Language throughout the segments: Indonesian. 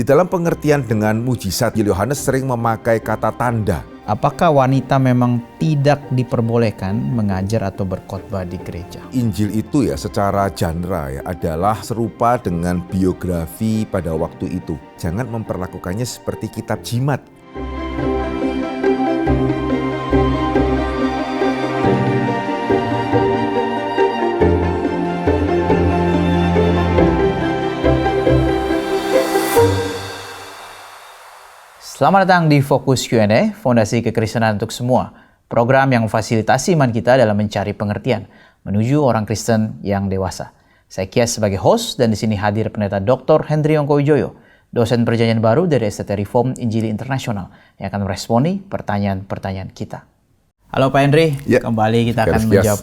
Di dalam pengertian dengan mujizat, Yohanes sering memakai kata tanda. Apakah wanita memang tidak diperbolehkan mengajar atau berkhotbah di gereja? Injil itu ya secara genre ya adalah serupa dengan biografi pada waktu itu. Jangan memperlakukannya seperti kitab jimat. Selamat datang di Fokus Q&A, Fondasi Kekristenan untuk Semua. Program yang memfasilitasi iman kita dalam mencari pengertian menuju orang Kristen yang dewasa. Saya Kias sebagai host dan di sini hadir Pendeta Dr. Hendry Ongkowijoyo, dosen Perjanjian Baru dari STT Reform Injili Internasional yang akan meresponi pertanyaan-pertanyaan kita. Halo Pak Hendry, kembali kita akan menjawab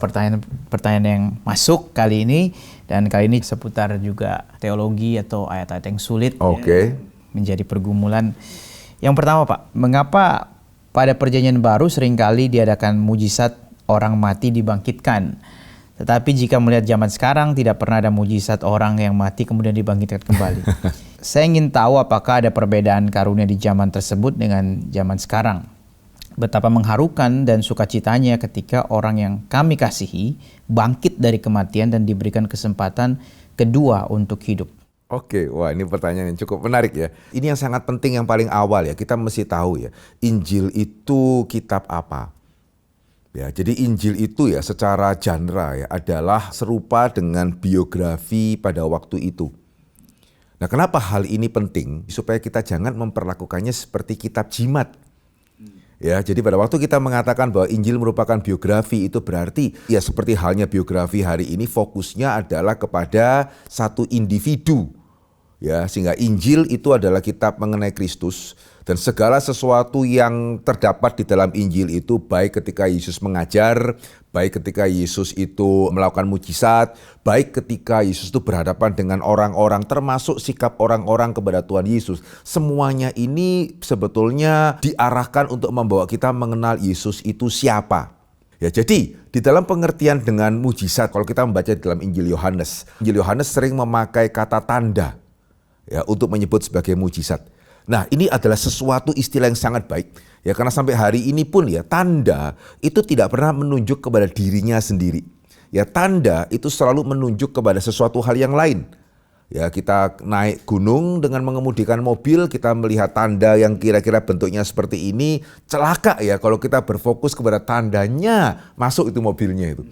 pertanyaan yang masuk kali ini. Dan kali ini seputar juga teologi atau ayat-ayat yang sulit menjadi pergumulan. Yang pertama Pak, mengapa pada Perjanjian Baru seringkali diadakan mujizat orang mati dibangkitkan? Tetapi jika melihat zaman sekarang tidak pernah ada mujizat orang yang mati kemudian dibangkitkan kembali. Saya ingin tahu apakah ada perbedaan karunia di zaman tersebut dengan zaman sekarang. Betapa mengharukan dan sukacitanya ketika orang yang kami kasihi bangkit dari kematian dan diberikan kesempatan kedua untuk hidup. Oke, wah ini pertanyaan yang cukup menarik ya. Ini yang sangat penting yang paling awal ya. Kita mesti tahu ya, Injil itu kitab apa? Ya, jadi Injil itu ya secara genre ya adalah serupa dengan biografi pada waktu itu. Nah, kenapa hal ini penting? Supaya kita jangan memperlakukannya seperti kitab jimat. Ya, jadi pada waktu kita mengatakan bahwa Injil merupakan biografi, itu berarti ya seperti halnya biografi hari ini fokusnya adalah kepada satu individu. Ya, sehingga Injil itu adalah kitab mengenai Kristus dan segala sesuatu yang terdapat di dalam Injil itu baik ketika Yesus mengajar, baik ketika Yesus itu melakukan mujizat, baik ketika Yesus itu berhadapan dengan orang-orang termasuk sikap orang-orang kepada Tuhan Yesus. Semuanya ini sebetulnya diarahkan untuk membawa kita mengenal Yesus itu siapa. Ya, jadi di dalam pengertian dengan mujizat, kalau kita membaca di dalam Injil Yohanes sering memakai kata tanda. Ya, untuk menyebut sebagai mujizat. Nah, ini adalah sesuatu istilah yang sangat baik. Ya, karena sampai hari ini pun ya tanda itu tidak pernah menunjuk kepada dirinya sendiri. Ya, tanda itu selalu menunjuk kepada sesuatu hal yang lain. Ya, kita naik gunung dengan mengemudikan mobil, kita melihat tanda yang kira-kira bentuknya seperti ini, celaka ya kalau kita berfokus kepada tandanya masuk itu mobilnya itu.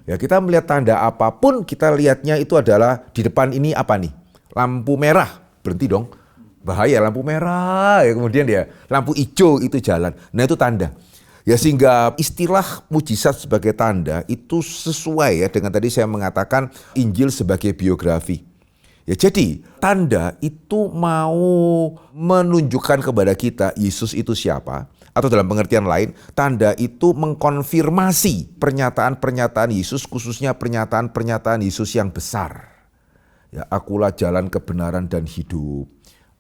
Ya, kita melihat tanda apapun, kita lihatnya itu adalah di depan ini apa nih? Lampu merah. Berhenti dong, bahaya lampu merah, ya kemudian ya lampu hijau itu jalan. Nah itu tanda. Ya sehingga istilah mujizat sebagai tanda itu sesuai ya dengan tadi saya mengatakan Injil sebagai biografi. Ya jadi tanda itu mau menunjukkan kepada kita Yesus itu siapa. Atau dalam pengertian lain, tanda itu mengkonfirmasi pernyataan-pernyataan Yesus, khususnya pernyataan-pernyataan Yesus yang besar. Ya, akulah jalan kebenaran dan hidup,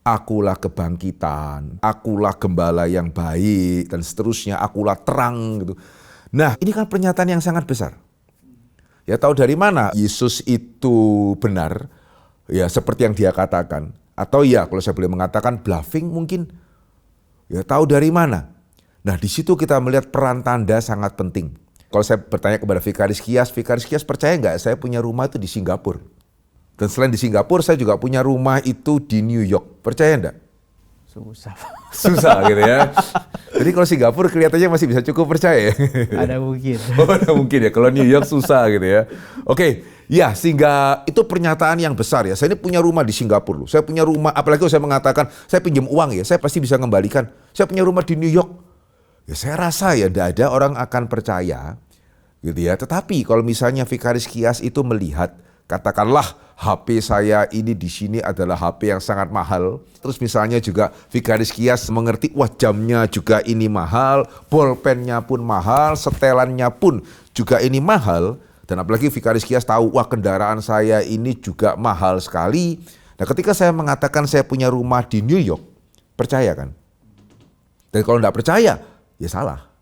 akulah kebangkitan, akulah gembala yang baik, dan seterusnya, akulah terang gitu. Nah, ini kan pernyataan yang sangat besar. Ya, tahu dari mana Yesus itu benar? Ya, seperti yang dia katakan. Atau ya, kalau saya boleh mengatakan bluffing mungkin. Ya, tahu dari mana? Nah, di situ kita melihat peran tanda sangat penting. Kalau saya bertanya kepada Vikaris Kias percaya nggak saya punya rumah itu di Singapura? Dan selain di Singapura, saya juga punya rumah itu di New York. Percaya enggak? Susah gitu ya. Jadi kalau Singapura kelihatannya masih bisa cukup percaya. Ada mungkin. Ada mungkin ya. Kalau New York susah gitu ya. Oke, ya sehingga itu pernyataan yang besar ya. Saya ini punya rumah di Singapura loh. Saya punya rumah, apalagi kalau saya mengatakan saya pinjam uang ya, saya pasti bisa kembalikan. Saya punya rumah di New York. Ya saya rasa ya tidak ada orang akan percaya gitu ya. Tetapi kalau misalnya Vikaris Kias itu melihat, katakanlah HP saya ini di sini adalah HP yang sangat mahal. Terus misalnya juga Vikaris Kias mengerti, wah jamnya juga ini mahal, bolpennya pun mahal, setelannya pun juga ini mahal. Dan apalagi Vikaris Kias tahu, wah kendaraan saya ini juga mahal sekali. Nah ketika saya mengatakan saya punya rumah di New York, percaya kan? Dan kalau tidak percaya, ya salah.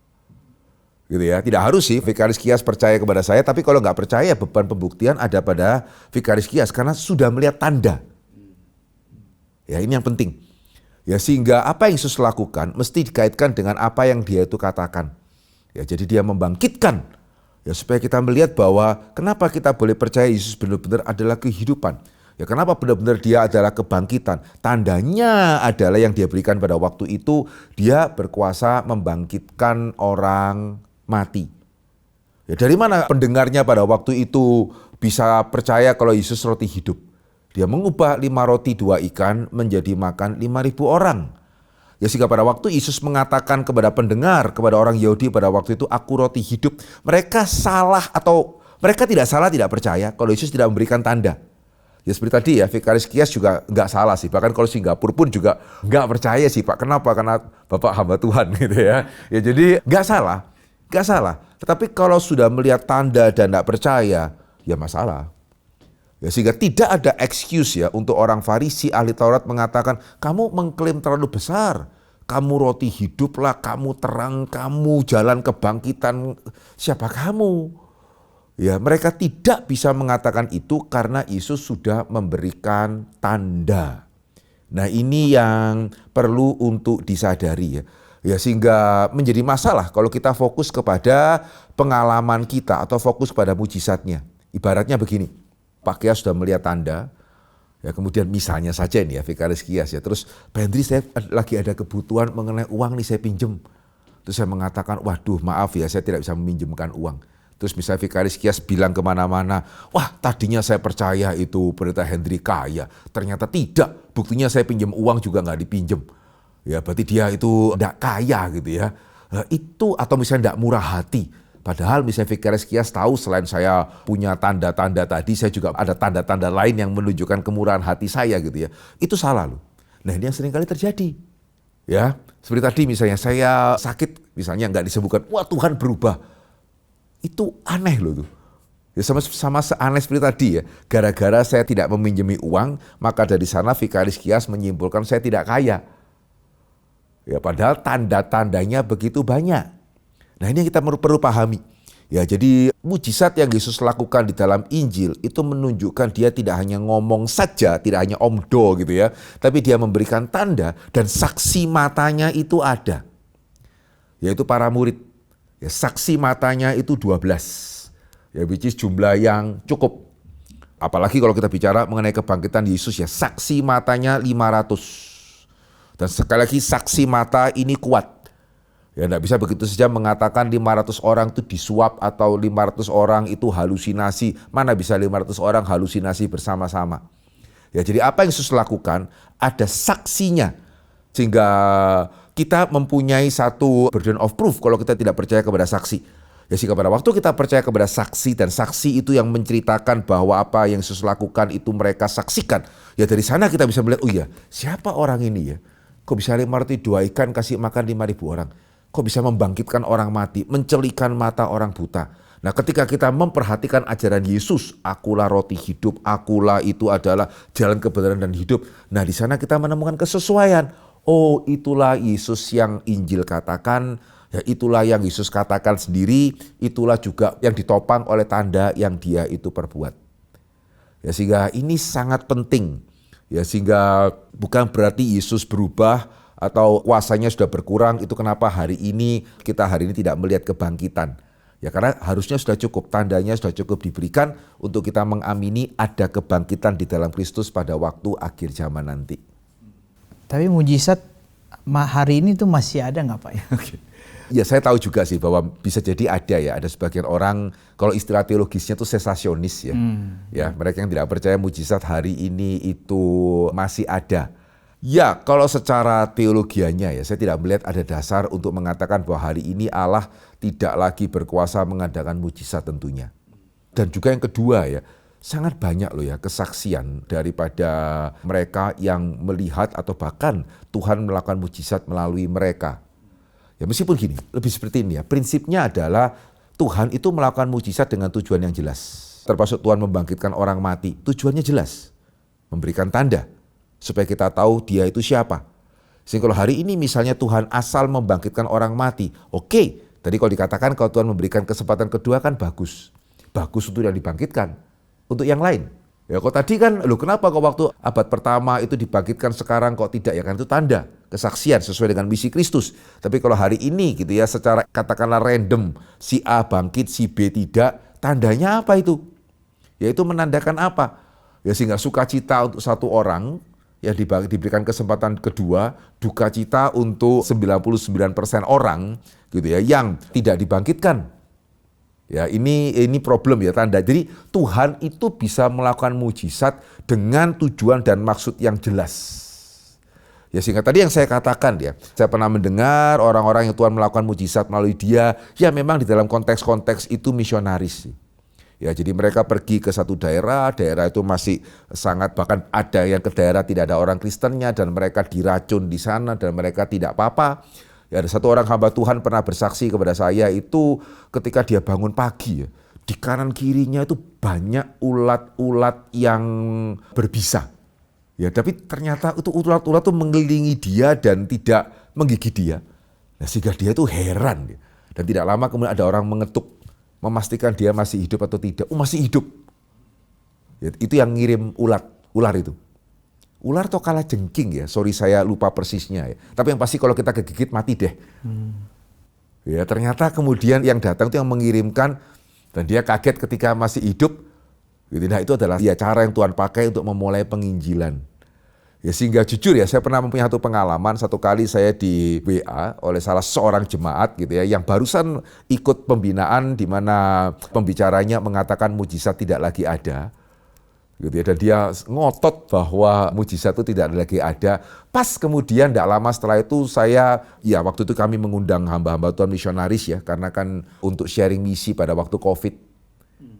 Gitu ya. Tidak harus sih Vikaris Kias percaya kepada saya, tapi kalau nggak percaya beban pembuktian ada pada Vikaris Kias karena sudah melihat tanda. Ya ini yang penting. Ya, sehingga apa yang Yesus lakukan mesti dikaitkan dengan apa yang dia itu katakan. Ya, jadi dia membangkitkan. Ya, supaya kita melihat bahwa kenapa kita boleh percaya Yesus benar-benar adalah kehidupan. Ya, kenapa benar-benar dia adalah kebangkitan. Tandanya adalah yang dia berikan pada waktu itu, dia berkuasa membangkitkan orang mati. Ya, dari mana pendengarnya pada waktu itu bisa percaya kalau Yesus roti hidup? Dia mengubah 5 roti 2 ikan menjadi makan 5.000 orang. Ya, sehingga pada waktu Yesus mengatakan kepada pendengar, kepada orang Yahudi pada waktu itu, aku roti hidup. Mereka salah atau mereka tidak salah tidak percaya kalau Yesus tidak memberikan tanda. Ya, seperti tadi ya, Vikaris Kias juga nggak salah sih. Bahkan kalau Singapura pun juga nggak percaya sih Pak. Kenapa? Karena Bapak hamba Tuhan gitu ya. Ya, jadi nggak salah. Tetapi kalau sudah melihat tanda dan nggak percaya, ya masalah. Ya, sehingga tidak ada excuse ya untuk orang Farisi, ahli Taurat mengatakan, kamu mengklaim terlalu besar. Kamu roti hidup lah, kamu terang, kamu jalan kebangkitan. Siapa kamu? Ya, mereka tidak bisa mengatakan itu karena Yesus sudah memberikan tanda. Nah, ini yang perlu untuk disadari ya. Ya, sehingga menjadi masalah kalau kita fokus kepada pengalaman kita atau fokus pada mujizatnya. Ibaratnya begini. Pak Kias sudah melihat tanda, ya kemudian misalnya saja ini ya, Vikaris Kias ya, terus Pak Hendri saya lagi ada kebutuhan mengenai uang nih saya pinjem. Terus saya mengatakan, waduh maaf ya saya tidak bisa meminjamkan uang. Terus misalnya Vikaris Kias bilang kemana-mana, wah tadinya saya percaya itu Pendeta Hendri kaya, ternyata tidak, buktinya saya pinjam uang juga nggak dipinjem. Ya berarti dia itu tidak kaya gitu ya. Nah, itu atau misalnya tidak murah hati. Padahal misalnya Vikaris Kias tahu selain saya punya tanda-tanda tadi, saya juga ada tanda-tanda lain yang menunjukkan kemurahan hati saya gitu ya. Itu salah loh. Nah, ini yang sering kali terjadi. Ya, seperti tadi misalnya saya sakit, misalnya nggak disebutkan, wah Tuhan berubah. Itu aneh loh tuh. Ya, sama seaneh seperti tadi ya. Gara-gara saya tidak meminjami uang, maka dari sana Vikaris Kias menyimpulkan saya tidak kaya. Ya, padahal tanda-tandanya begitu banyak. Nah, ini yang kita perlu pahami. Ya, jadi mujizat yang Yesus lakukan di dalam Injil itu menunjukkan dia tidak hanya ngomong saja, tidak hanya omdo gitu ya, tapi dia memberikan tanda dan saksi matanya itu ada. Yaitu para murid. Ya, saksi matanya itu 12. Ya, which is jumlah yang cukup. Apalagi kalau kita bicara mengenai kebangkitan Yesus ya, saksi matanya 500. Dan sekali lagi saksi mata ini kuat. Ya, enggak bisa begitu saja mengatakan 500 orang itu disuap atau 500 orang itu halusinasi. Mana bisa 500 orang halusinasi bersama-sama. Ya, jadi apa yang Yesus lakukan ada saksinya. Sehingga kita mempunyai satu burden of proof kalau kita tidak percaya kepada saksi. Ya, sehingga pada waktu kita percaya kepada saksi dan saksi itu yang menceritakan bahwa apa yang Yesus lakukan itu mereka saksikan. Ya, dari sana kita bisa melihat, oh iya, siapa orang ini ya? Kok bisa 5 roti 2 ikan kasih makan 5.000 orang? Kok bisa membangkitkan orang mati, mencelikan mata orang buta. Nah, ketika kita memperhatikan ajaran Yesus, akulah roti hidup, akulah itu adalah jalan kebenaran dan hidup. Nah, di sana kita menemukan kesesuaian. Oh, itulah Yesus yang Injil katakan, ya itulah yang Yesus katakan sendiri, itulah juga yang ditopang oleh tanda yang dia itu perbuat. Ya, sehingga ini sangat penting. Ya, sehingga bukan berarti Yesus berubah atau kuasanya sudah berkurang, itu kenapa hari ini tidak melihat kebangkitan. Ya karena harusnya sudah cukup, tandanya sudah cukup diberikan untuk kita mengamini ada kebangkitan di dalam Kristus pada waktu akhir zaman nanti. Tapi mujizat hari ini tuh masih ada nggak Pak? Ya saya tahu juga sih bahwa bisa jadi ada sebagian orang, kalau istilah teologisnya itu sesasionis ya. Ya mereka yang tidak percaya mujizat hari ini itu masih ada. Ya, kalau secara teologianya ya, saya tidak melihat ada dasar untuk mengatakan bahwa hari ini Allah tidak lagi berkuasa mengadakan mujizat tentunya. Dan juga yang kedua ya, sangat banyak loh ya kesaksian daripada mereka yang melihat atau bahkan Tuhan melakukan mujizat melalui mereka. Ya meskipun gini, lebih seperti ini ya, prinsipnya adalah Tuhan itu melakukan mujizat dengan tujuan yang jelas. Termasuk Tuhan membangkitkan orang mati, tujuannya jelas, memberikan tanda. Supaya kita tahu dia itu siapa. Sehingga kalau hari ini misalnya Tuhan asal membangkitkan orang mati. Oke, tadi kalau dikatakan kalau Tuhan memberikan kesempatan kedua kan bagus. Bagus untuk yang dibangkitkan. Untuk yang lain. Ya kok tadi kan, loh kenapa kok waktu abad pertama itu dibangkitkan sekarang kok tidak? Ya kan itu tanda kesaksian sesuai dengan misi Kristus. Tapi kalau hari ini gitu ya secara katakanlah random, si A bangkit, si B tidak, tandanya apa itu? Yaitu menandakan apa? Ya sehingga sukacita untuk satu orang, ya diberikan kesempatan kedua, duka cita untuk 99% orang gitu ya yang tidak dibangkitkan. Ya, ini problem ya tanda. Jadi Tuhan itu bisa melakukan mujizat dengan tujuan dan maksud yang jelas. Ya sehingga tadi yang saya katakan ya, saya pernah mendengar orang-orang yang Tuhan melakukan mujizat melalui dia, ya memang di dalam konteks-konteks itu misionaris. Ya jadi mereka pergi ke satu daerah itu masih sangat, bahkan ada yang ke daerah tidak ada orang Kristennya dan mereka diracun di sana dan mereka tidak apa-apa. Ya, ada satu orang hamba Tuhan pernah bersaksi kepada saya itu ketika dia bangun pagi ya, di kanan kirinya itu banyak ulat-ulat yang berbisa. Ya, tapi ternyata itu ulat-ulat itu mengelilingi dia dan tidak menggigit dia. Nah, sehingga dia itu heran. Ya. Dan tidak lama kemudian ada orang mengetuk memastikan dia masih hidup atau tidak. Oh, masih hidup. Ya, itu yang ngirim ular itu. Ular atau kalajengking ya, sorry saya lupa persisnya ya. Tapi yang pasti kalau kita kegigit mati deh. Ya ternyata kemudian yang datang itu yang mengirimkan dan dia kaget ketika masih hidup. Nah itu adalah ya cara yang Tuhan pakai untuk memulai penginjilan. Ya sehingga jujur ya saya pernah mempunyai satu pengalaman, satu kali saya di WA oleh salah seorang jemaat gitu ya yang barusan ikut pembinaan di mana pembicaranya mengatakan mujizat tidak lagi ada. Gitu ya, dan dia ngotot bahwa mujizat itu tidak lagi ada. Pas kemudian tidak lama setelah itu saya, ya waktu itu kami mengundang hamba-hamba Tuhan misionaris ya, karena kan untuk sharing misi pada waktu COVID.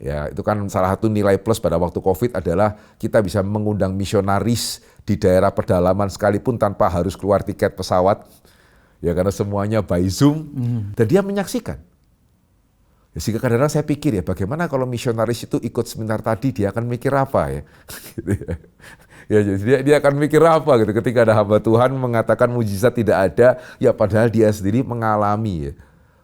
Ya itu kan salah satu nilai plus pada waktu COVID adalah kita bisa mengundang misionaris di daerah pedalaman sekalipun tanpa harus keluar tiket pesawat. Ya karena semuanya by Zoom dan dia menyaksikan. Ya, sehingga kadang-kadang saya pikir ya bagaimana kalau misionaris itu ikut seminar tadi dia akan mikir apa ya? Ya jadi dia akan mikir apa gitu ketika ada hamba Tuhan mengatakan mujizat tidak ada, ya padahal dia sendiri mengalami ya.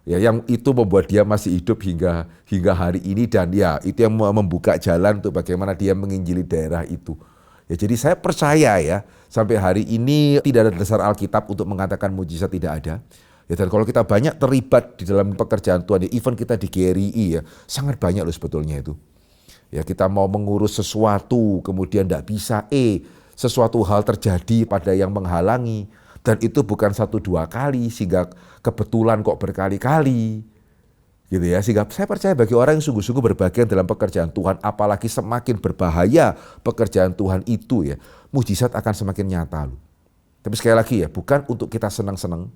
Ya yang itu membuat dia masih hidup hingga hari ini dan ya itu yang membuka jalan untuk bagaimana dia menginjili daerah itu. Ya jadi saya percaya ya sampai hari ini tidak ada dasar Alkitab untuk mengatakan mujizat tidak ada. Ya dan kalau kita banyak terlibat di dalam pekerjaan Tuhan, ya even kita di GRI ya, sangat banyak loh sebetulnya itu. Ya kita mau mengurus sesuatu, kemudian tidak bisa, sesuatu hal terjadi pada yang menghalangi. Dan itu bukan 1-2 kali, sehingga kebetulan kok berkali-kali. Gitu ya, sehingga saya percaya bagi orang yang sungguh-sungguh berbagian dalam pekerjaan Tuhan, apalagi semakin berbahaya pekerjaan Tuhan itu ya, mujizat akan semakin nyata loh. Tapi sekali lagi ya, bukan untuk kita senang-senang.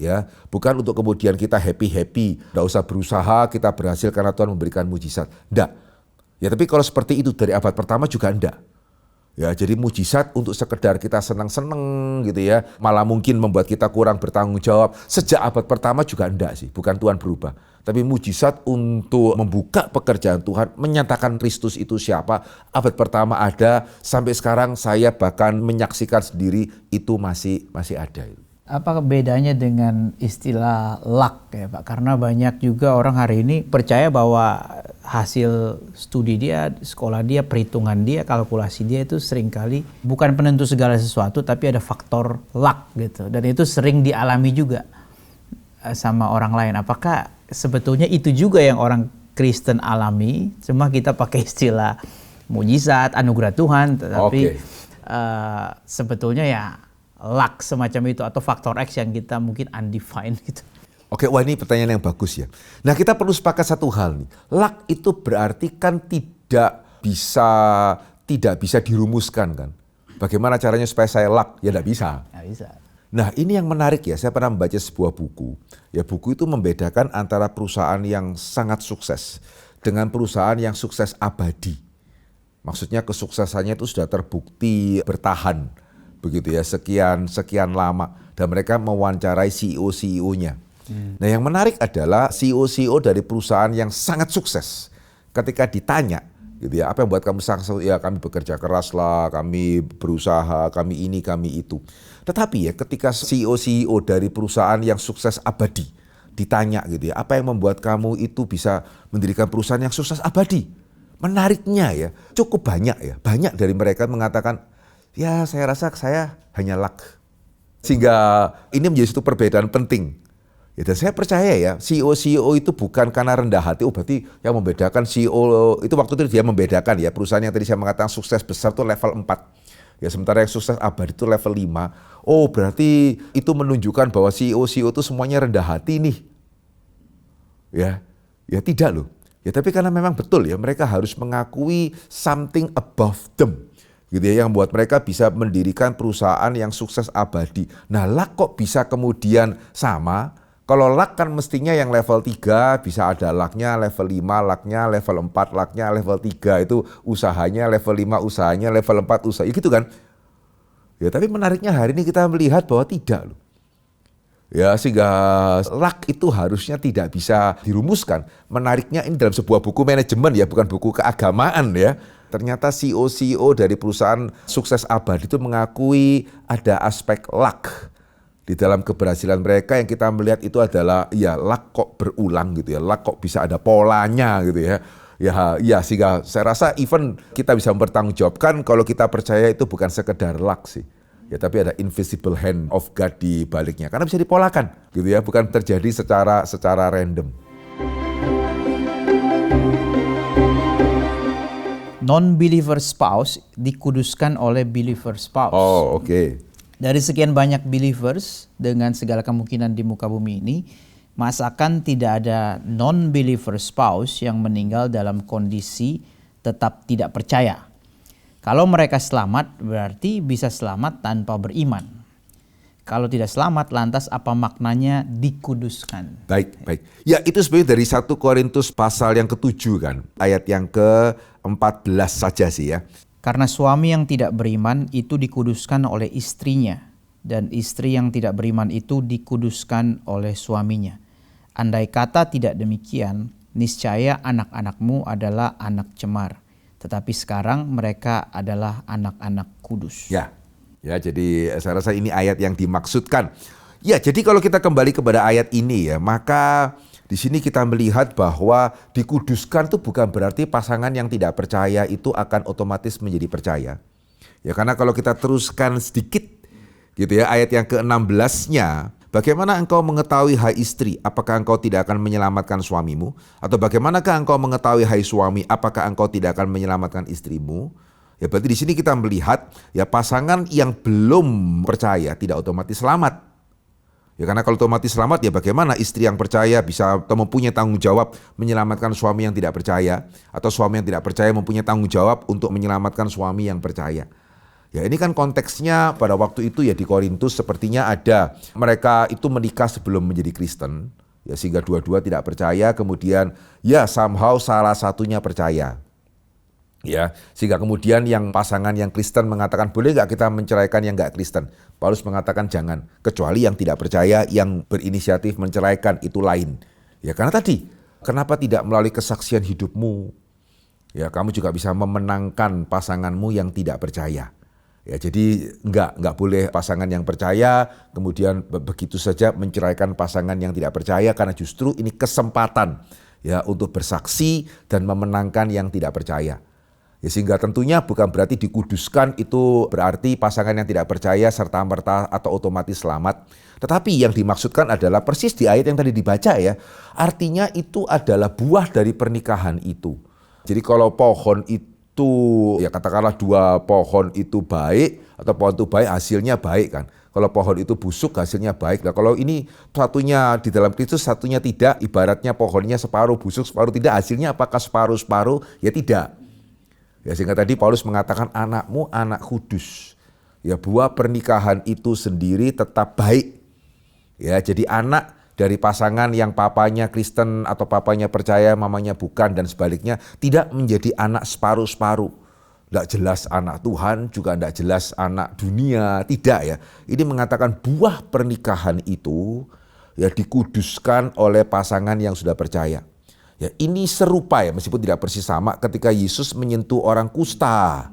Ya, bukan untuk kemudian kita happy-happy, enggak usah berusaha, kita berhasil karena Tuhan memberikan mujizat. Enggak. Ya, tapi kalau seperti itu dari abad pertama juga enggak. Ya, jadi mujizat untuk sekedar kita senang-senang gitu ya, malah mungkin membuat kita kurang bertanggung jawab. Sejak abad pertama juga enggak sih, bukan Tuhan berubah. Tapi mujizat untuk membuka pekerjaan Tuhan, menyatakan Kristus itu siapa, abad pertama ada, sampai sekarang saya bahkan menyaksikan sendiri itu masih ada. Apa bedanya dengan istilah luck ya Pak? Karena banyak juga orang hari ini percaya bahwa hasil studi dia, sekolah dia, perhitungan dia, kalkulasi dia itu seringkali bukan penentu segala sesuatu, tapi ada faktor luck gitu. Dan itu sering dialami juga sama orang lain. Apakah sebetulnya itu juga yang orang Kristen alami? Cuma kita pakai istilah mujizat, anugerah Tuhan, tetapi sebetulnya ya luck semacam itu atau faktor X yang kita mungkin undefined gitu. Oke, wah ini pertanyaan yang bagus ya. Nah kita perlu sepakat satu hal nih. Luck itu berarti kan tidak bisa dirumuskan kan. Bagaimana caranya supaya saya luck? Ya tidak bisa. Nggak bisa. Nah ini yang menarik ya. Saya pernah membaca sebuah buku. Ya buku itu membedakan antara perusahaan yang sangat sukses dengan perusahaan yang sukses abadi. Maksudnya kesuksesannya itu sudah terbukti bertahan. Begitu ya, sekian lama. Dan mereka mewawancarai CEO-nya. Nah yang menarik adalah CEO dari perusahaan yang sangat sukses. Ketika ditanya, gitu ya, apa yang buat kamu sukses? Ya kami bekerja keras lah, kami berusaha, kami ini, kami itu. Tetapi ya ketika CEO dari perusahaan yang sukses abadi, ditanya gitu ya, apa yang membuat kamu itu bisa mendirikan perusahaan yang sukses abadi? menariknya ya, cukup banyak ya. Banyak dari mereka mengatakan, ya saya rasa saya hanya luck. Sehingga ini menjadi satu perbedaan penting. Ya, dan saya percaya ya, CEO itu bukan karena rendah hati. Oh berarti yang membedakan CEO itu waktu itu dia membedakan ya. Perusahaan yang tadi saya mengatakan sukses besar itu level 4. Ya, sementara yang sukses abadi itu level 5. Oh berarti itu menunjukkan bahwa CEO itu semuanya rendah hati nih. Ya tidak loh. Ya tapi karena memang betul ya, mereka harus mengakui something above them. Gitu ya, yang membuat mereka bisa mendirikan perusahaan yang sukses abadi. Nah, luck kok bisa kemudian sama? Kalau luck kan mestinya yang level 3 bisa ada lucknya, level 5 lucknya, level 4 lucknya, level 3 itu usahanya, level 5 usahanya, level 4 usaha, gitu kan. Ya tapi menariknya hari ini kita melihat bahwa tidak loh. Ya sehingga luck itu harusnya tidak bisa dirumuskan. Menariknya ini dalam sebuah buku manajemen ya, bukan buku keagamaan ya. Ternyata CEO dari perusahaan sukses abadi itu mengakui ada aspek luck di dalam keberhasilan mereka. Yang kita melihat itu adalah ya luck kok berulang gitu ya, luck kok bisa ada polanya gitu ya. Ya sehingga saya rasa even kita bisa mempertanggungjawabkan kalau kita percaya itu bukan sekedar luck sih. Ya tapi ada invisible hand of God di baliknya. Karena bisa dipolakan gitu ya, bukan terjadi secara random. Non-believer spouse dikuduskan oleh believer spouse. Oh, oke. Dari sekian banyak believers dengan segala kemungkinan di muka bumi ini, masakan tidak ada non-believer spouse yang meninggal dalam kondisi tetap tidak percaya. Kalau mereka selamat, berarti bisa selamat tanpa beriman. Kalau tidak selamat, lantas apa maknanya dikuduskan? Baik. Ya itu sebenarnya dari 1 Korintus pasal yang ke-7 kan. Ayat yang ke-14 saja sih ya. Karena suami yang tidak beriman itu dikuduskan oleh istrinya, dan istri yang tidak beriman itu dikuduskan oleh suaminya. Andai kata tidak demikian, niscaya anak-anakmu adalah anak cemar. Tetapi sekarang mereka adalah anak-anak kudus. Ya, jadi saya rasa ini ayat yang dimaksudkan. Ya, jadi kalau kita kembali kepada ayat ini ya, maka di sini kita melihat bahwa dikuduskan itu bukan berarti pasangan yang tidak percaya itu akan otomatis menjadi percaya. Ya, karena kalau kita teruskan sedikit gitu ya, ayat yang ke-16-nya, bagaimana engkau mengetahui hai istri, apakah engkau tidak akan menyelamatkan suamimu? Atau bagaimanakah engkau mengetahui hai suami, apakah engkau tidak akan menyelamatkan istrimu? Ya berarti di sini kita melihat ya pasangan yang belum percaya tidak otomatis selamat. Ya karena kalau otomatis selamat ya bagaimana istri yang percaya bisa atau mempunyai tanggung jawab menyelamatkan suami yang tidak percaya, atau suami yang tidak percaya mempunyai tanggung jawab untuk menyelamatkan suami yang percaya. Ya ini kan konteksnya pada waktu itu ya di Korintus sepertinya ada mereka itu menikah sebelum menjadi Kristen, ya sehingga dua-dua tidak percaya, kemudian ya somehow salah satunya percaya. Ya, sehingga kemudian yang pasangan yang Kristen mengatakan boleh nggak kita menceraikan yang nggak Kristen. Paulus mengatakan jangan, kecuali yang tidak percaya yang berinisiatif menceraikan itu lain. Ya karena tadi, kenapa tidak melalui kesaksian hidupmu? Ya kamu juga bisa memenangkan pasanganmu yang tidak percaya. Ya jadi nggak boleh pasangan yang percaya kemudian begitu saja menceraikan pasangan yang tidak percaya, karena justru ini kesempatan ya untuk bersaksi dan memenangkan yang tidak percaya. Ya, sehingga tentunya bukan berarti dikuduskan itu berarti pasangan yang tidak percaya serta-merta atau otomatis selamat. Tetapi yang dimaksudkan adalah persis di ayat yang tadi dibaca ya. Artinya itu adalah buah dari pernikahan itu. Jadi kalau pohon itu ya katakanlah 2 pohon itu baik atau pohon itu baik hasilnya baik kan. Kalau pohon itu busuk hasilnya baik. Nah kalau ini satunya di dalam Kristus satunya tidak, ibaratnya pohonnya separuh busuk separuh tidak, hasilnya apakah separuh-separuh? Ya tidak. Ya sehingga tadi Paulus mengatakan anakmu anak kudus. Ya buah pernikahan itu sendiri tetap baik. Ya jadi anak dari pasangan yang papanya Kristen atau papanya percaya mamanya bukan dan sebaliknya tidak menjadi anak separuh-separuh. Tidak jelas anak Tuhan juga tidak jelas anak dunia, tidak ya. Ini mengatakan buah pernikahan itu ya dikuduskan oleh pasangan yang sudah percaya. Ya, ini serupa ya meskipun tidak persis sama ketika Yesus menyentuh orang kusta.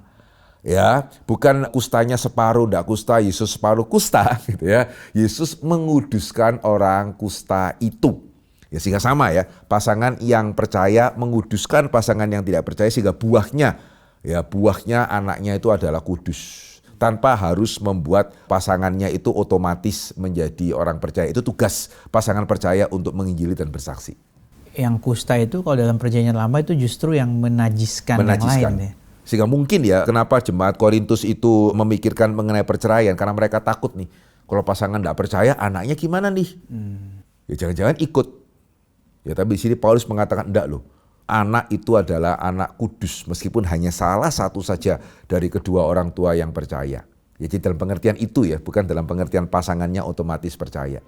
Ya, bukan kustanya separuh, enggak kusta, Yesus separuh kusta gitu ya. Yesus menguduskan orang kusta itu. Ya sehingga sama ya, pasangan yang percaya menguduskan pasangan yang tidak percaya sehingga buahnya anaknya itu adalah kudus. Tanpa harus membuat pasangannya itu otomatis menjadi orang percaya. Itu tugas pasangan percaya untuk menginjili dan bersaksi. Yang kusta itu kalau dalam perjanjian lama itu justru yang menajiskan. Yang lain ya. Sehingga mungkin ya kenapa jemaat Korintus itu memikirkan mengenai perceraian. Karena mereka takut nih. Kalau pasangan tidak percaya anaknya gimana nih? Ya jangan-jangan ikut. Ya tapi di sini Paulus mengatakan enggak loh. Anak itu adalah anak kudus meskipun hanya salah satu saja dari kedua orang tua yang percaya. Ya, jadi dalam pengertian itu ya, bukan dalam pengertian pasangannya otomatis percaya.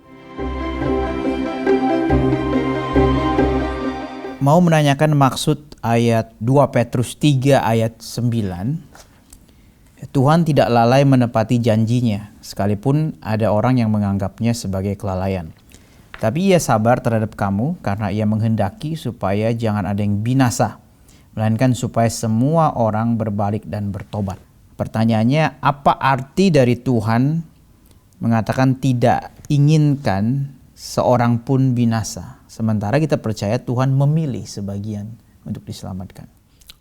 Mau menanyakan maksud ayat 2 Petrus 3 ayat 9. Tuhan tidak lalai menepati janjinya, sekalipun ada orang yang menganggapnya sebagai kelalaian. Tapi ia sabar terhadap kamu karena ia menghendaki supaya jangan ada yang binasa, melainkan supaya semua orang berbalik dan bertobat. Pertanyaannya, apa arti dari Tuhan mengatakan tidak inginkan seorang pun binasa? Sementara kita percaya Tuhan memilih sebagian untuk diselamatkan.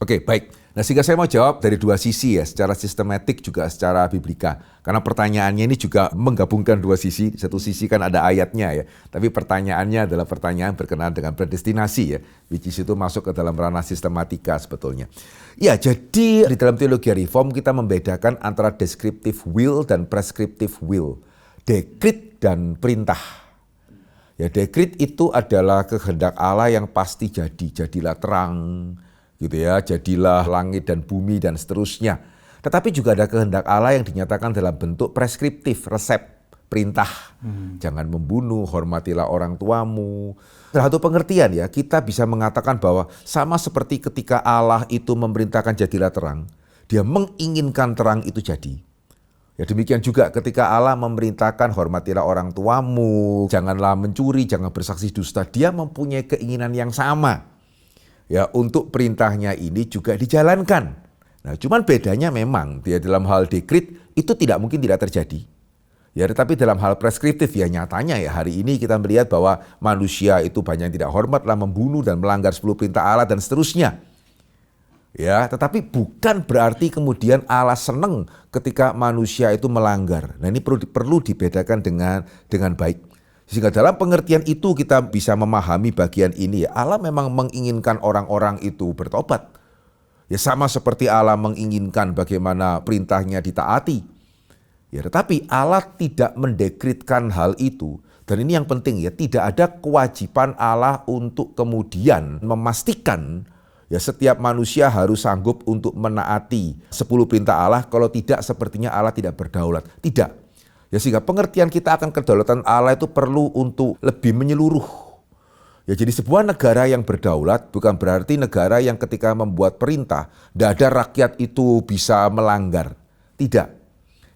Oke, baik. Nah, sehingga saya mau jawab dari dua sisi ya, secara sistematik juga secara biblika. Karena pertanyaannya ini juga menggabungkan dua sisi. Satu sisi kan ada ayatnya ya, tapi pertanyaannya adalah pertanyaan berkenaan dengan predestinasi ya, which is itu masuk ke dalam ranah sistematika sebetulnya. Ya, jadi di dalam teologi reform kita membedakan antara descriptive will dan prescriptive will. Dekrit dan perintah. Ya, dekrit itu adalah kehendak Allah yang pasti jadilah terang, gitu ya, jadilah langit dan bumi dan seterusnya. Tetapi juga ada kehendak Allah yang dinyatakan dalam bentuk preskriptif, resep, perintah. Jangan membunuh, hormatilah orang tuamu. Dalam satu pengertian ya, kita bisa mengatakan bahwa sama seperti ketika Allah itu memerintahkan jadilah terang, dia menginginkan terang itu jadi. Ya demikian juga ketika Allah memerintahkan hormatilah orang tuamu, janganlah mencuri, jangan bersaksi dusta, dia mempunyai keinginan yang sama. Ya, untuk perintahnya ini juga dijalankan. Nah, cuman bedanya memang dia dalam hal dekrit itu tidak mungkin tidak terjadi. Ya, tetapi dalam hal preskriptif ya nyatanya ya hari ini kita melihat bahwa manusia itu banyak yang tidak hormat, lah membunuh dan melanggar 10 perintah Allah dan seterusnya. Ya, tetapi bukan berarti kemudian Allah senang ketika manusia itu melanggar. Nah, ini perlu dibedakan dengan baik. Sehingga dalam pengertian itu kita bisa memahami bagian ini ya. Allah memang menginginkan orang-orang itu bertobat. Ya sama seperti Allah menginginkan bagaimana perintahnya ditaati. Ya tetapi Allah tidak mendekritkan hal itu. Dan ini yang penting ya, tidak ada kewajiban Allah untuk kemudian memastikan ya setiap manusia harus sanggup untuk menaati 10 perintah Allah. Kalau tidak sepertinya Allah tidak berdaulat. Tidak. Ya sehingga pengertian kita akan kedaulatan Allah itu perlu untuk lebih menyeluruh. Ya jadi sebuah negara yang berdaulat bukan berarti negara yang ketika membuat perintah tidak ada rakyat itu bisa melanggar. Tidak.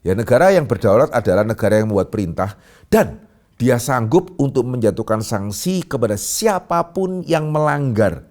Ya negara yang berdaulat adalah negara yang membuat perintah dan dia sanggup untuk menjatuhkan sanksi kepada siapapun yang melanggar.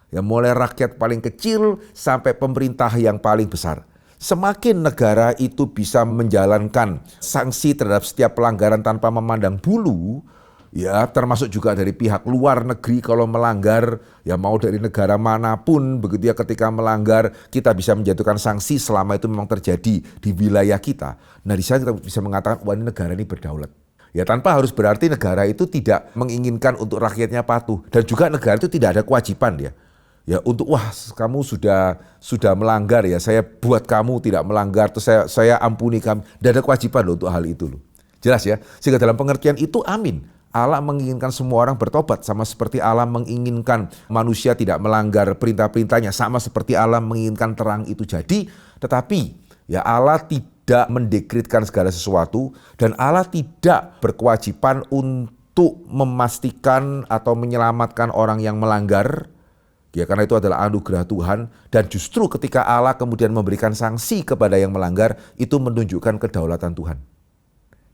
Ya mulai rakyat paling kecil sampai pemerintah yang paling besar. Semakin negara itu bisa menjalankan sanksi terhadap setiap pelanggaran tanpa memandang bulu, ya termasuk juga dari pihak luar negeri kalau melanggar, ya mau dari negara manapun begitu ya ketika melanggar kita bisa menjatuhkan sanksi selama itu memang terjadi di wilayah kita. Nah di sana kita bisa mengatakan wah ini negara ini berdaulat. Ya tanpa harus berarti negara itu tidak menginginkan untuk rakyatnya patuh dan juga negara itu tidak ada kewajiban ya. Ya untuk wah kamu sudah melanggar ya saya buat kamu tidak melanggar terus saya ampuni kamu. Tidak ada kewajiban loh untuk hal itu loh. Jelas ya. Sehingga dalam pengertian itu amin. Allah menginginkan semua orang bertobat sama seperti Allah menginginkan manusia tidak melanggar perintah-perintahnya sama seperti Allah menginginkan terang itu jadi. Tetapi ya Allah tidak mendekritkan segala sesuatu dan Allah tidak berkewajiban untuk memastikan atau menyelamatkan orang yang melanggar. Ya karena itu adalah anugerah Tuhan dan justru ketika Allah kemudian memberikan sanksi kepada yang melanggar itu menunjukkan kedaulatan Tuhan.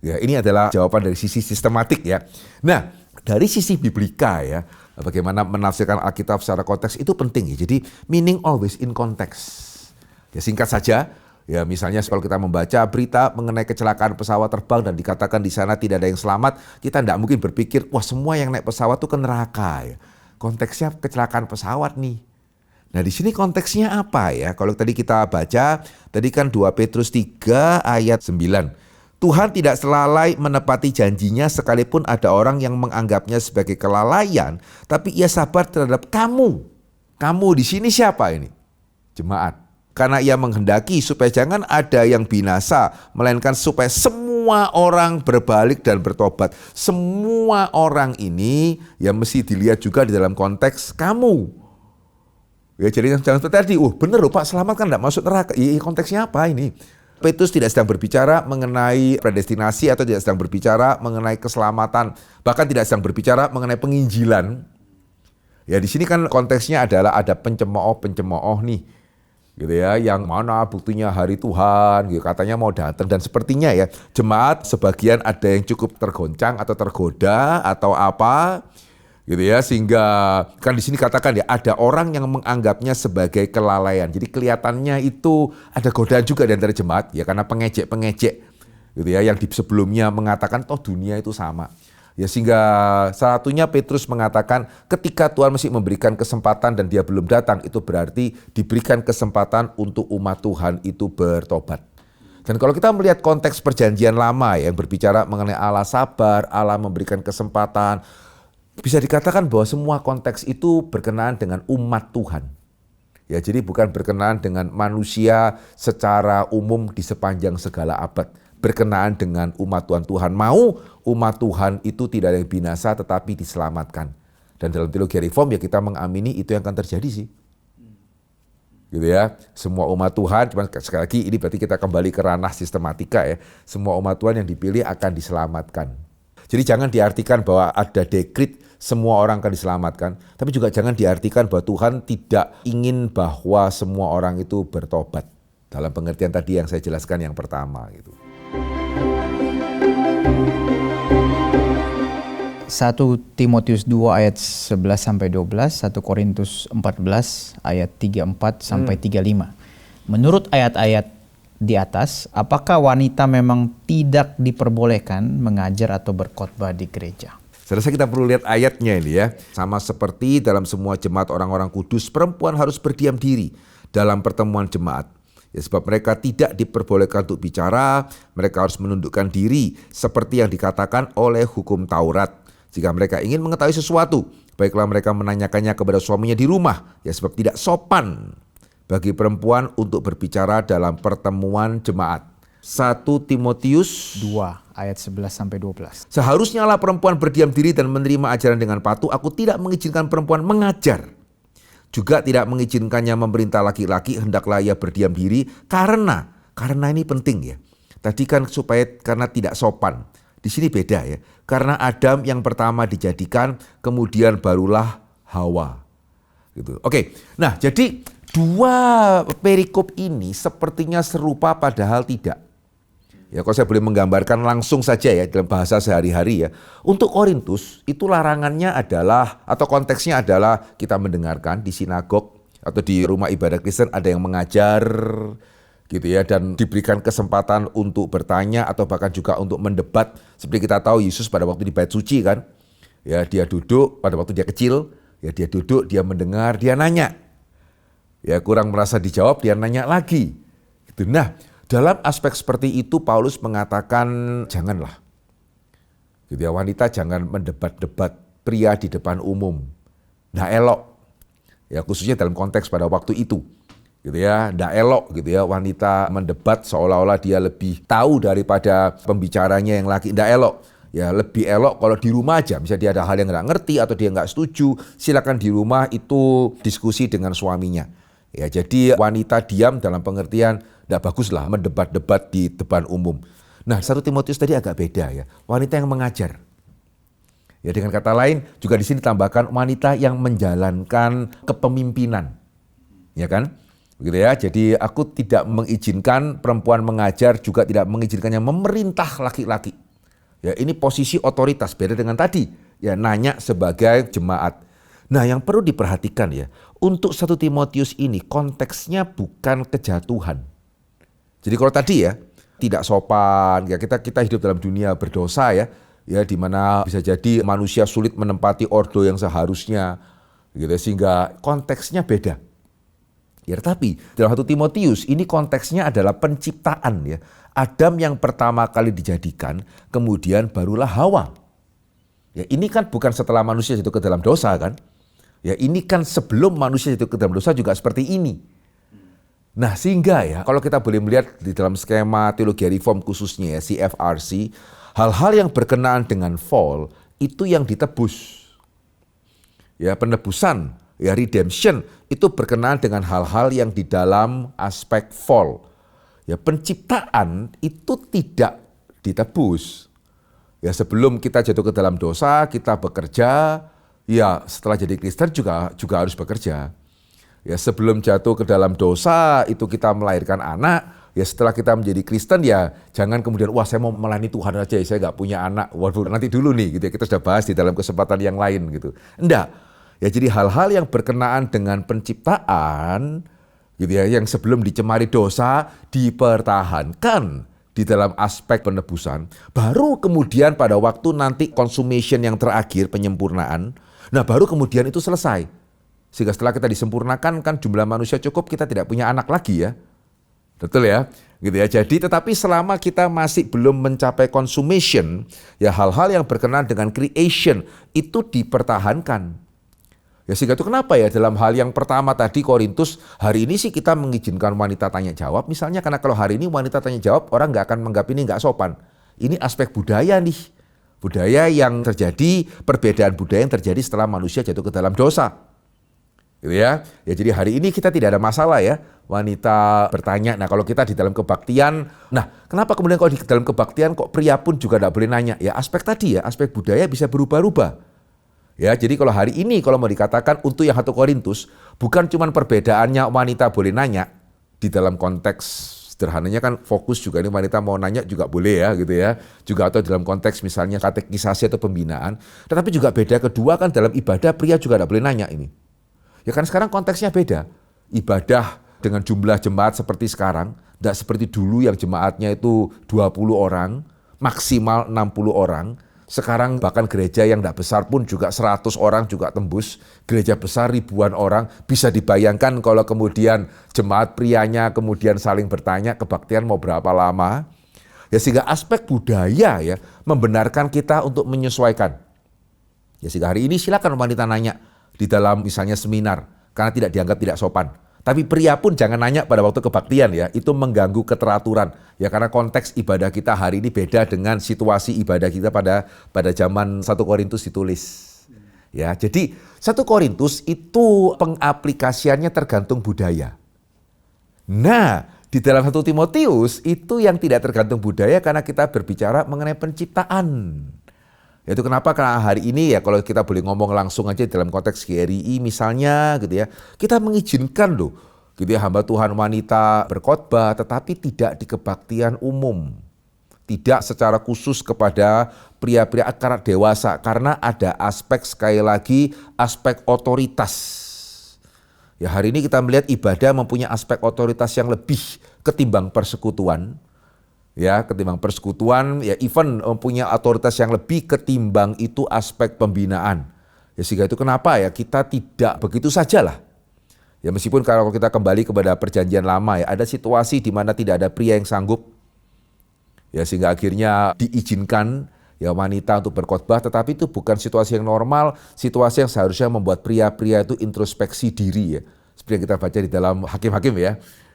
Ya ini adalah jawaban dari sisi sistematik ya. Nah dari sisi biblika ya bagaimana menafsirkan Alkitab secara konteks itu penting ya. Jadi meaning always in context. Ya singkat saja Ya misalnya kalau kita membaca berita mengenai kecelakaan pesawat terbang dan dikatakan di sana tidak ada yang selamat, kita tidak mungkin berpikir, wah semua yang naik pesawat itu ke neraka ya. Konteksnya kecelakaan pesawat nih. Nah di sini konteksnya apa ya? Kalau tadi kita baca, tadi kan 2 Petrus 3 ayat 9. Tuhan tidak selalai menepati janjinya sekalipun ada orang yang menganggapnya sebagai kelalaian, tapi ia sabar terhadap kamu. Kamu di sini siapa ini? Jemaat. Karena ia menghendaki supaya jangan ada yang binasa, melainkan supaya semua orang berbalik dan bertobat. Semua orang ini ya mesti dilihat juga di dalam konteks kamu. Ya jadi jangan seperti tadi, bener loh Pak, selamat kan enggak masuk neraka. Konteksnya apa ini? Petrus tidak sedang berbicara mengenai predestinasi atau tidak sedang berbicara mengenai keselamatan, bahkan tidak sedang berbicara mengenai penginjilan. Ya di sini kan konteksnya adalah ada pencemooh nih. Gitu ya, yang mana buktinya hari Tuhan, gitu, katanya mau datang dan sepertinya ya jemaat sebagian ada yang cukup tergoncang atau tergoda atau apa, gitu ya, sehingga kan di sini katakan ya ada orang yang menganggapnya sebagai kelalaian. Jadi kelihatannya itu ada godaan juga di antara jemaat ya karena pengejek, gitu ya, yang di sebelumnya mengatakan toh dunia itu sama. Ya sehingga salah satunya Petrus mengatakan ketika Tuhan masih memberikan kesempatan dan dia belum datang, itu berarti diberikan kesempatan untuk umat Tuhan itu bertobat. Dan kalau kita melihat konteks perjanjian lama yang berbicara mengenai Allah sabar, Allah memberikan kesempatan, bisa dikatakan bahwa semua konteks itu berkenaan dengan umat Tuhan. Ya jadi bukan berkenaan dengan manusia secara umum di sepanjang segala abad. Berkenaan dengan umat Tuhan. Tuhan mau umat Tuhan itu tidak ada yang binasa tetapi diselamatkan. Dan dalam teologi reform ya kita mengamini itu yang akan terjadi sih. Gitu ya. Semua umat Tuhan, cuman sekali lagi ini berarti kita kembali ke ranah sistematika ya. Semua umat Tuhan yang dipilih akan diselamatkan. Jadi jangan diartikan bahwa ada dekrit semua orang akan diselamatkan. Tapi juga jangan diartikan bahwa Tuhan tidak ingin bahwa semua orang itu bertobat. Dalam pengertian tadi yang saya jelaskan yang pertama gitu. 1 Timotius 2 ayat 11 sampai 12, 1 Korintus 14 ayat 34 sampai 35. Menurut ayat-ayat di atas, apakah wanita memang tidak diperbolehkan mengajar atau berkhotbah di gereja? Saya rasa kita perlu lihat ayatnya ini ya. Sama seperti dalam semua jemaat orang-orang kudus, perempuan harus berdiam diri dalam pertemuan jemaat. Ya, sebab mereka tidak diperbolehkan untuk bicara, mereka harus menundukkan diri seperti yang dikatakan oleh hukum Taurat. Jika mereka ingin mengetahui sesuatu, baiklah mereka menanyakannya kepada suaminya di rumah, ya sebab tidak sopan bagi perempuan untuk berbicara dalam pertemuan jemaat. 1 Timotius 2 ayat 11 sampai 12. Seharusnya lah perempuan berdiam diri dan menerima ajaran dengan patuh. Aku tidak mengizinkan perempuan mengajar. Juga tidak mengizinkannya memerintah laki-laki, hendaklah ia berdiam diri karena ini penting ya. Tadi kan karena tidak sopan. Di sini beda ya. Karena Adam yang pertama dijadikan, kemudian barulah Hawa. Gitu. Oke. Nah, jadi dua perikop ini sepertinya serupa padahal tidak. Ya, kalau saya boleh menggambarkan langsung saja ya dalam bahasa sehari-hari ya. Untuk Korintus itu larangannya adalah atau konteksnya adalah kita mendengarkan di sinagog atau di rumah ibadah Kristen ada yang mengajar gitu ya dan diberikan kesempatan untuk bertanya atau bahkan juga untuk mendebat. Seperti kita tahu Yesus pada waktu di bait suci kan. Ya, dia duduk pada waktu dia kecil, ya dia duduk, dia mendengar, dia nanya. Ya, kurang merasa dijawab, dia nanya lagi. Gitu. Nah, dalam aspek seperti itu Paulus mengatakan janganlah. Gitu ya, wanita jangan mendebat-debat pria di depan umum. Nggak elok. Ya, khususnya dalam konteks pada waktu itu. Gitu ya, nggak elok gitu ya wanita mendebat seolah-olah dia lebih tahu daripada pembicaranya yang laki. Nggak elok. Ya, lebih elok kalau di rumah aja. Misalnya dia ada hal yang nggak ngerti atau dia nggak setuju, silakan di rumah itu diskusi dengan suaminya. Ya, jadi wanita diam dalam pengertian tidak baguslah mendebat-debat di depan umum. Nah, 1 Timotius tadi agak beda ya. Wanita yang mengajar. Ya, dengan kata lain juga di sini tambahkan wanita yang menjalankan kepemimpinan. Ya kan? Begitu ya. Jadi aku tidak mengizinkan perempuan mengajar, juga tidak mengizinkannya memerintah laki-laki. Ya, ini posisi otoritas beda dengan tadi. Ya, nanya sebagai jemaat. Nah, yang perlu diperhatikan ya, untuk 1 Timotius ini konteksnya bukan kejatuhan. Jadi kalau tadi ya tidak sopan, ya kita hidup dalam dunia berdosa ya di mana bisa jadi manusia sulit menempati ordo yang seharusnya, gitu sehingga konteksnya beda. Ya, tapi dalam 1 Timotius ini konteksnya adalah penciptaan ya. Adam yang pertama kali dijadikan, kemudian barulah Hawa. Ya, ini kan bukan setelah manusia jatuh ke dalam dosa kan? Ya, ini kan sebelum manusia jatuh ke dalam dosa juga seperti ini. Nah, sehingga ya kalau kita boleh melihat di dalam skema teologi reform khususnya ya CFRC, hal-hal yang berkenaan dengan fall itu yang ditebus. Ya, penebusan, ya redemption itu berkenaan dengan hal-hal yang di dalam aspek fall. Ya, penciptaan itu tidak ditebus. Ya, sebelum kita jatuh ke dalam dosa, kita bekerja, ya setelah jadi Kristen juga harus bekerja. Ya, sebelum jatuh ke dalam dosa itu kita melahirkan anak, ya setelah kita menjadi Kristen ya jangan kemudian wah saya mau melayani Tuhan aja, saya nggak punya anak. Waduh, nanti dulu nih gitu ya, kita sudah bahas di dalam kesempatan yang lain gitu. Enggak. Ya, jadi hal-hal yang berkenaan dengan penciptaan gitu ya, yang sebelum dicemari dosa dipertahankan di dalam aspek penebusan, baru kemudian pada waktu nanti consummation yang terakhir, penyempurnaan, nah baru kemudian itu selesai. Sehingga setelah kita disempurnakan kan jumlah manusia cukup, kita tidak punya anak lagi ya. Betul ya? Gitu ya. Jadi tetapi selama kita masih belum mencapai consummation, ya hal-hal yang berkenaan dengan creation itu dipertahankan. Ya sehingga itu kenapa ya dalam hal yang pertama tadi Korintus, hari ini sih kita mengizinkan wanita tanya jawab. Misalnya karena kalau hari ini wanita tanya jawab, orang nggak akan menganggap ini nggak sopan. Ini aspek budaya nih. Budaya yang terjadi, perbedaan budaya yang terjadi setelah manusia jatuh ke dalam dosa. Gitu ya. Ya jadi hari ini kita tidak ada masalah ya wanita bertanya. Nah kalau kita di dalam kebaktian, nah kenapa kemudian kalau di dalam kebaktian kok pria pun juga tidak boleh nanya? Ya aspek tadi ya, aspek budaya bisa berubah-ubah. Ya jadi kalau hari ini kalau mau dikatakan untuk yang 1 Korintus, bukan cuma perbedaannya wanita boleh nanya, di dalam konteks sederhananya kan fokus juga ini wanita mau nanya juga boleh ya gitu ya. Juga atau dalam konteks misalnya katekisasi atau pembinaan. Tetapi juga beda kedua kan dalam ibadah pria juga tidak boleh nanya ini. Ya kan sekarang konteksnya beda. Ibadah dengan jumlah jemaat seperti sekarang, tidak seperti dulu yang jemaatnya itu 20 orang, maksimal 60 orang. Sekarang bahkan gereja yang tidak besar pun juga 100 orang juga tembus. Gereja besar ribuan orang. Bisa dibayangkan kalau kemudian jemaat prianya kemudian saling bertanya kebaktian mau berapa lama. Ya sehingga aspek budaya ya membenarkan kita untuk menyesuaikan. Ya sehingga hari ini silakan wanita nanya di dalam misalnya seminar, karena tidak dianggap tidak sopan. Tapi pria pun jangan nanya pada waktu kebaktian ya, itu mengganggu keteraturan. Ya karena konteks ibadah kita hari ini beda dengan situasi ibadah kita pada zaman 1 Korintus ditulis. Ya, jadi 1 Korintus itu pengaplikasiannya tergantung budaya. Nah, di dalam 1 Timotius itu yang tidak tergantung budaya karena kita berbicara mengenai penciptaan. Itu kenapa karena hari ini ya kalau kita boleh ngomong langsung aja dalam konteks GRI misalnya gitu ya. Kita mengizinkan loh gitu ya hamba Tuhan wanita berkhotbah tetapi tidak di kebaktian umum. Tidak secara khusus kepada pria-pria karena dewasa karena ada aspek sekali lagi aspek otoritas. Ya hari ini kita melihat ibadah mempunyai aspek otoritas yang lebih ketimbang persekutuan. Ya, ketimbang persekutuan, ya even punya otoritas yang lebih ketimbang itu aspek pembinaan. Ya sehingga itu kenapa ya kita tidak begitu sajalah. Ya meskipun kalau kita kembali kepada perjanjian lama ya ada situasi di mana tidak ada pria yang sanggup. Ya sehingga akhirnya diizinkan ya wanita untuk berkhotbah, tetapi itu bukan situasi yang normal, situasi yang seharusnya membuat pria-pria itu introspeksi diri ya. Seperti yang kita baca di dalam Hakim-Hakim ya.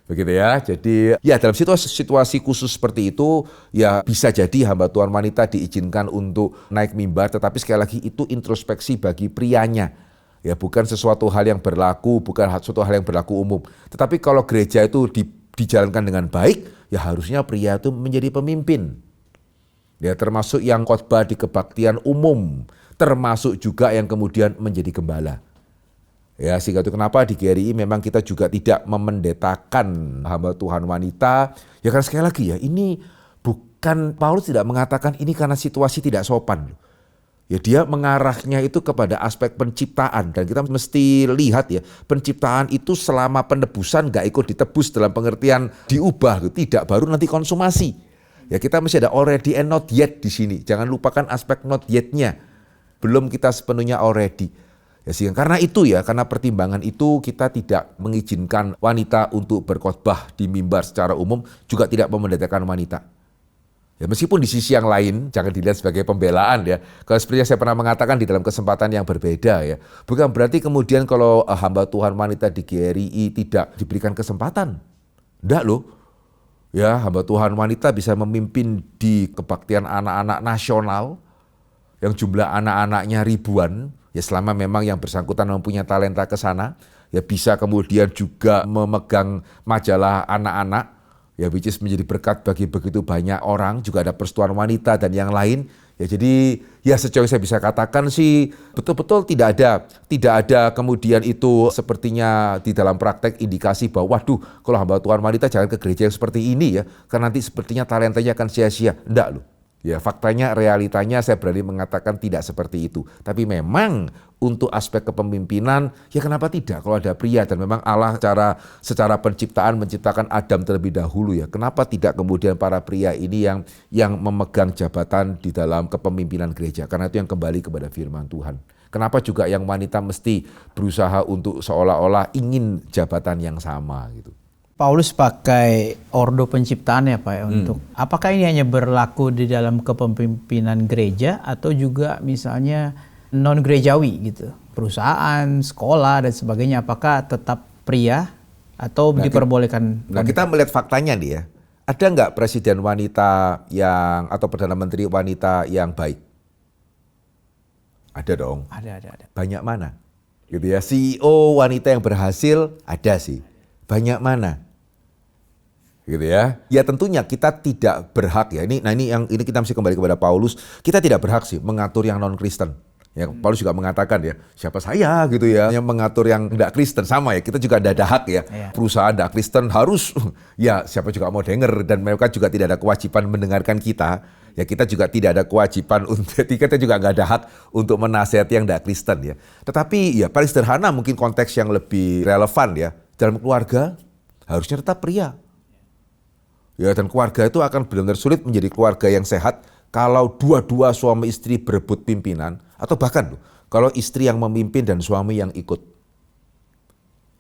Begitu ya, jadi ya dalam situasi khusus seperti itu ya bisa jadi hamba Tuhan wanita diizinkan untuk naik mimbar tetapi sekali lagi itu introspeksi bagi prianya. Ya bukan sesuatu hal yang berlaku, bukan sesuatu hal yang berlaku umum. Tetapi kalau gereja itu dijalankan dengan baik ya harusnya pria itu menjadi pemimpin. Ya termasuk yang khotbah di kebaktian umum, termasuk juga yang kemudian menjadi gembala. Ya sehingga itu kenapa di GRI memang kita juga tidak memendetakan hamba Tuhan wanita. Ya karena sekali lagi ya ini bukan Paulus tidak mengatakan ini karena situasi tidak sopan. Ya dia mengarahnya itu kepada aspek penciptaan, dan kita mesti lihat ya, penciptaan itu selama penebusan gak ikut ditebus dalam pengertian diubah, tidak baru nanti konsumasi. Ya kita mesti ada already and not yet di sini. Jangan lupakan aspek not yet-nya. Belum kita sepenuhnya already. Ya sih, karena itu ya, karena pertimbangan itu kita tidak mengizinkan wanita untuk berkhotbah di mimbar secara umum, juga tidak memendetakan wanita. Ya meskipun di sisi yang lain jangan dilihat sebagai pembelaan ya. Kalau seperti yang saya pernah mengatakan di dalam kesempatan yang berbeda ya. Bukan berarti kemudian kalau hamba Tuhan wanita di GRI tidak diberikan kesempatan. Enggak loh. Ya, hamba Tuhan wanita bisa memimpin di kebaktian anak-anak nasional yang jumlah anak-anaknya ribuan. Ya selama memang yang bersangkutan mempunyai talenta ke sana, ya bisa kemudian juga memegang majalah anak-anak. Ya which is menjadi berkat bagi begitu banyak orang, juga ada persetujuan wanita dan yang lain. Ya jadi ya sejauh saya bisa katakan sih betul-betul tidak ada kemudian itu sepertinya di dalam praktek indikasi bahwa waduh kalau hamba Tuhan wanita jangan ke gereja yang seperti ini ya, karena nanti sepertinya talentanya akan sia-sia. Enggak loh. Ya faktanya, realitanya saya berani mengatakan tidak seperti itu. Tapi memang untuk aspek kepemimpinan, ya kenapa tidak kalau ada pria, dan memang Allah secara penciptaan menciptakan Adam terlebih dahulu ya. Kenapa tidak kemudian para pria ini yang memegang jabatan di dalam kepemimpinan gereja? Karena itu yang kembali kepada firman Tuhan. Kenapa juga yang wanita mesti berusaha untuk seolah-olah ingin jabatan yang sama gitu. Paulus pakai ordo penciptaan ya Pak ya, untuk apakah ini hanya berlaku di dalam kepemimpinan gereja atau juga misalnya non gerejawi gitu, perusahaan, sekolah dan sebagainya, apakah tetap pria atau diperbolehkan? Nah kita melihat faktanya nih ya, ada nggak presiden wanita yang atau perdana menteri wanita yang baik? Ada dong. Ada. Banyak mana? Gitu ya, CEO wanita yang berhasil ada sih. Banyak mana? Gitu ya. Ya tentunya kita tidak berhak ya. Ini kita mesti kembali kepada Paulus. Kita tidak berhak sih mengatur yang non Kristen. Ya, Paulus juga mengatakan ya, siapa saya gitu ya yang mengatur yang tidak Kristen, sama ya. Kita juga tidak ada hak ya. Perusahaan tidak Kristen harus ya siapa juga mau denger, dan mereka juga tidak ada kewajiban mendengarkan kita. Ya kita juga tidak ada kewajiban untuk, kita juga nggak ada hak untuk menasihati yang tidak Kristen ya. Tetapi ya paling sederhana mungkin konteks yang lebih relevan ya. Dalam keluarga harusnya tetap pria. Ya, dan keluarga itu akan benar-benar sulit menjadi keluarga yang sehat kalau dua-dua suami istri berebut pimpinan, atau bahkan kalau istri yang memimpin dan suami yang ikut.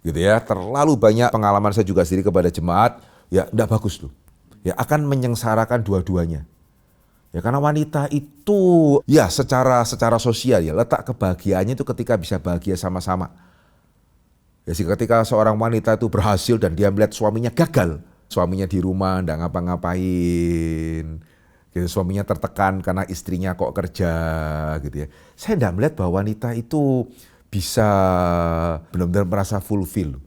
Gitu ya, terlalu banyak pengalaman saya juga sendiri kepada jemaat, ya enggak bagus loh. Ya akan menyengsarakan dua-duanya. Ya karena wanita itu ya secara sosial ya letak kebahagiaannya itu ketika bisa bahagia sama-sama. Ya sih, ketika seorang wanita itu berhasil dan dia melihat suaminya gagal, suaminya di rumah nggak ngapa-ngapain, gitu, suaminya tertekan karena istrinya kok kerja gitu ya. Saya nggak melihat bahwa wanita itu bisa benar-benar merasa fulfill.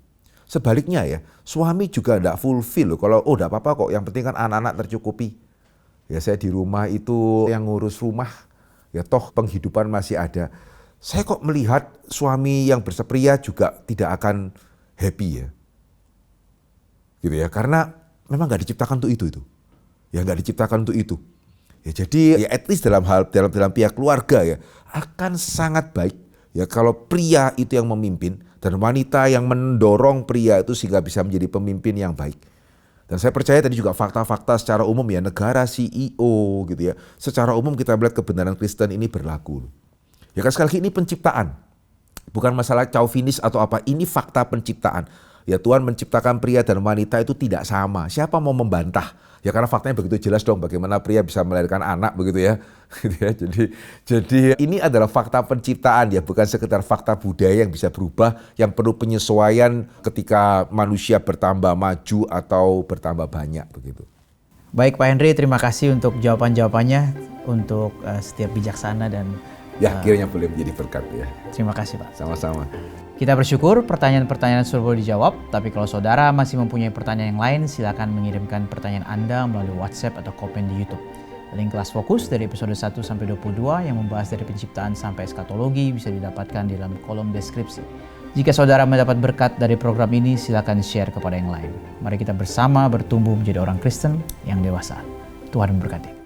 Sebaliknya ya, suami juga nggak fulfill loh. Kalau nggak apa-apa kok, yang penting kan anak-anak tercukupi. Ya saya di rumah itu yang ngurus rumah, ya toh penghidupan masih ada. Saya kok melihat suami yang bersepria juga tidak akan happy ya. Gitu ya, karena memang nggak diciptakan untuk itu. Ya nggak diciptakan untuk itu. Ya jadi ya at least dalam pihak keluarga ya akan sangat baik ya kalau pria itu yang memimpin dan wanita yang mendorong pria itu sehingga bisa menjadi pemimpin yang baik. Dan saya percaya tadi juga fakta-fakta secara umum ya, negara CEO gitu ya. Secara umum kita melihat kebenaran Kristen ini berlaku. Ya kan sekali lagi ini penciptaan. Bukan masalah chauvinis atau apa, ini fakta penciptaan. Ya Tuhan menciptakan pria dan wanita itu tidak sama. Siapa mau membantah? Ya karena faktanya begitu jelas dong bagaimana pria bisa melahirkan anak begitu ya. Jadi ini adalah fakta penciptaan ya, bukan sekedar fakta budaya yang bisa berubah, yang perlu penyesuaian ketika manusia bertambah maju atau bertambah banyak begitu. Baik Pak Henry, terima kasih untuk jawaban-jawabannya, untuk setiap bijaksana dan ya kiranya boleh menjadi berkat ya. Terima kasih Pak. Sama-sama. Kita bersyukur pertanyaan-pertanyaan sudah boleh dijawab, tapi kalau saudara masih mempunyai pertanyaan yang lain, silakan mengirimkan pertanyaan Anda melalui WhatsApp atau komen di YouTube. Link kelas fokus dari episode 1 sampai 22 yang membahas dari penciptaan sampai eskatologi bisa didapatkan di dalam kolom deskripsi. Jika saudara mendapat berkat dari program ini, silakan share kepada yang lain. Mari kita bersama bertumbuh menjadi orang Kristen yang dewasa. Tuhan memberkati.